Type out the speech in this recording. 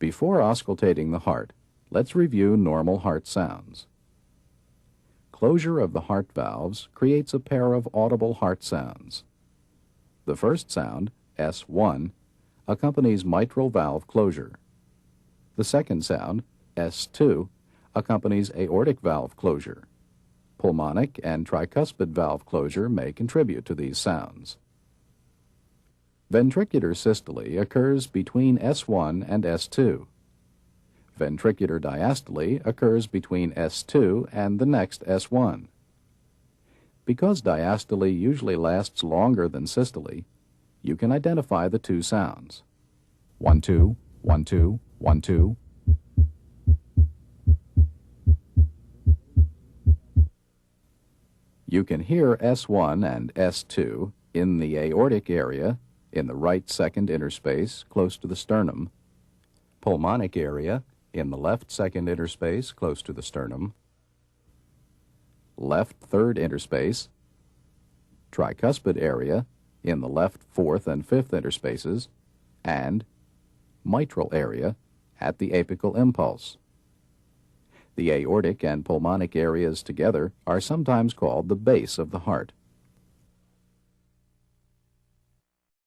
Before auscultating the heart, let's review normal heart sounds. Closure of the heart valves creates a pair of audible heart sounds. The first sound, S1, accompanies mitral valve closure. The second sound, S2, accompanies aortic valve closure. Pulmonic and tricuspid valve closure may contribute to these sounds. Ventricular systole occurs between S1 and S2. Ventricular diastole occurs between S2 and the next S1. Because diastole usually lasts longer than systole, you can identify the two sounds. 1, 2, 1, 2, 1, 2. You can hear S1 and S2 in the aortic area, in the right second interspace close to the sternum, pulmonic area in the left second interspace close to the sternum, left third interspace, tricuspid area in the left fourth and fifth interspaces, and mitral area at the apical impulse. The aortic and pulmonic areas together are sometimes called the base of the heart.